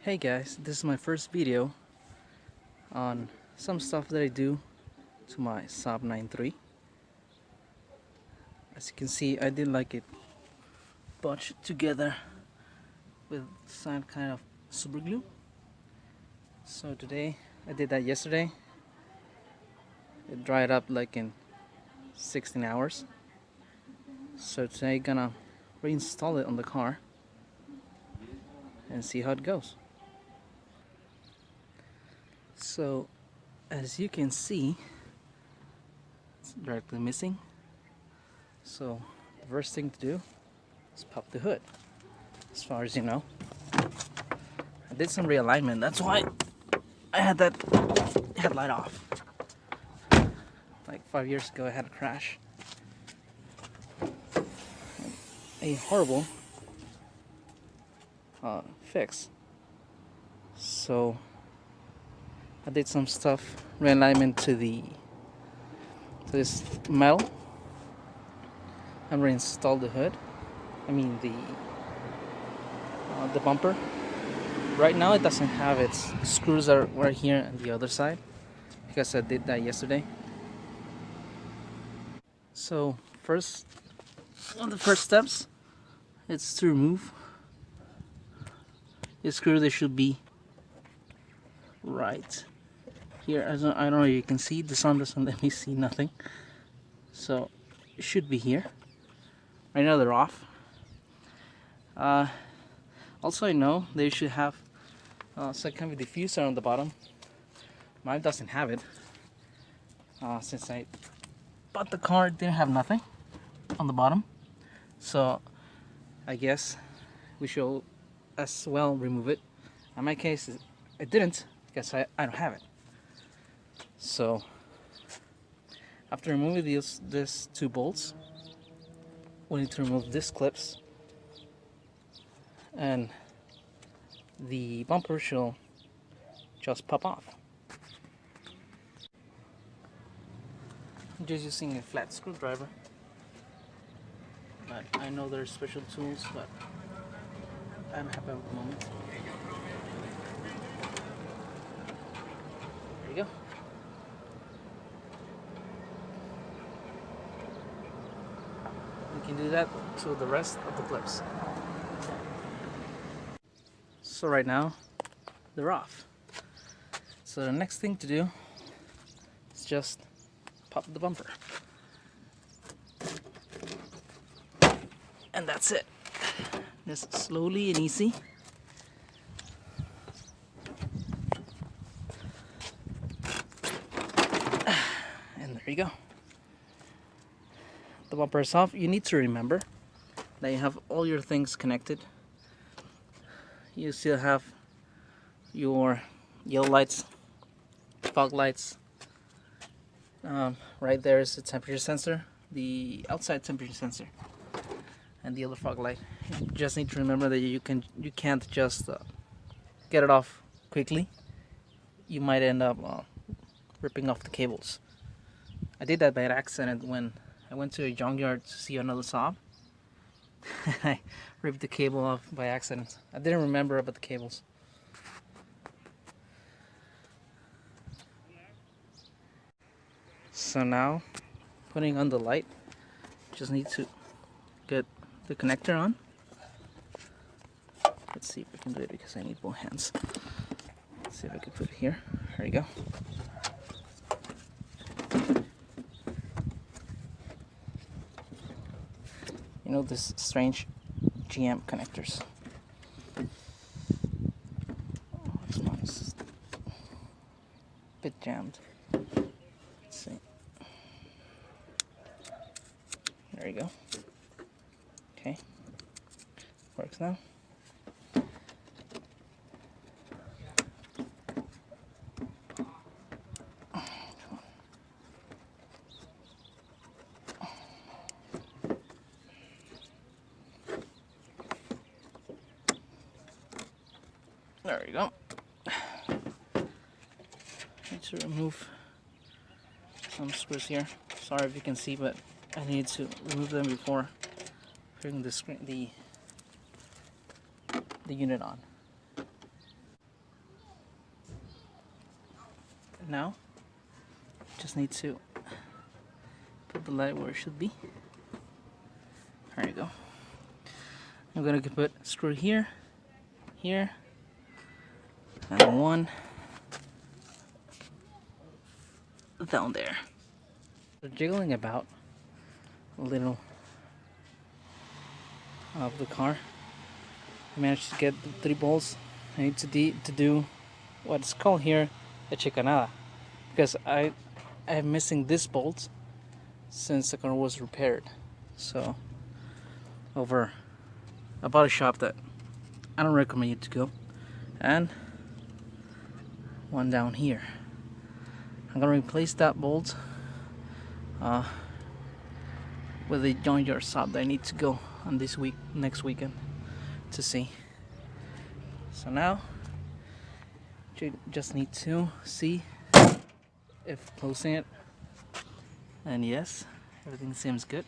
Hey guys, this is my first video on some stuff that I do to my Saab 93. As you can see, I did like it bunched together with some kind of super glue. So today, I did that yesterday. It dried up like in 16 hours. So today I'm gonna reinstall it on the car and see how it goes. So as you can see, it's directly missing. So the first thing to do is pop the hood. As far as you know, I did some realignment. That's why I had that headlight off. Like 5 years ago I had a crash. A horrible fix. So I did some stuff, realignment to this metal, and reinstalled the hood. I mean the bumper. Right now it doesn't have its screws are right here on the other side because I did that yesterday. So one of the first steps is to remove the screw. They should be right here. I don't know if you can see, the sun doesn't let me see nothing, so it should be here. Right now they're off. Also I know they should have some kind of diffuser on the bottom. Mine doesn't have it. Since I bought the car, it didn't have nothing on the bottom, so I guess we should as well remove it. In my case, I didn't because I don't have it. So after removing these two bolts, we need to remove these clips, and the bumper should just pop off. I'm just using a flat screwdriver, but I know there's special tools, but I don't have them at the moment. There you go. We can do that to the rest of the clips. So right now they're off. So the next thing to do is just pop the bumper, and that's it. Just slowly and easy. And there you go. The bumper is off. You need to remember that you have all your things connected. You still have your yellow lights, fog lights. Right there is the temperature sensor, the outside temperature sensor, and the other fog light. You just need to remember that you can't just get it off quickly. You might end up ripping off the cables. I did that by accident when I went to a junkyard to see another Saab. I ripped the cable off by accident. I didn't remember about the cables. So now, putting on the light, just need to get the connector on. Let's see if I can do it because I need both hands. Let's see if I can put it here. There you go. You know, this strange GM connectors. This one's a bit jammed. Let's see. There you go. Okay. Works now. There we go. Need to remove some screws here. Sorry if you can see, but I need to remove them before putting the unit on. Now, just need to put the light where it should be. There you go. I'm gonna put a screw here, here, and one down there. So jiggling about a little of the car, I managed to get the 3 bolts. I need to do what's called here a chicanada, because I am missing this bolt since the car was repaired. So over a body shop that I don't recommend you to go, and one down here. I'm gonna replace that bolt with a joint yard Saab that I need to go on next weekend to see. So now you just need to see if closing it, and yes, everything seems good.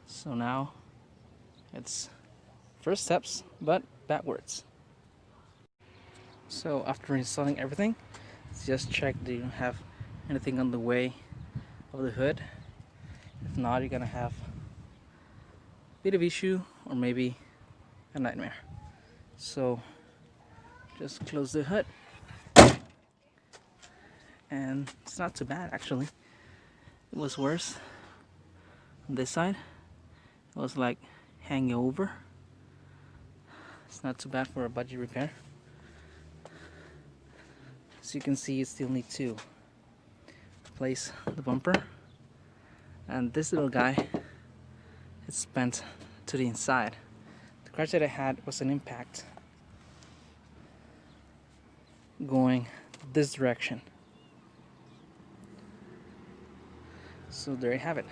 So now it's first steps, but backwards. So after installing everything, just check do you have anything on the way of the hood. If not, you're gonna have a bit of issue or maybe a nightmare. So just close the hood, and it's not too bad actually. It was worse on this side. It was like hanging over. It's not too bad for a budget repair. As you can see, you still need to replace the bumper, and this little guy is bent to the inside. The crash that I had was an impact going this direction. So there you have it.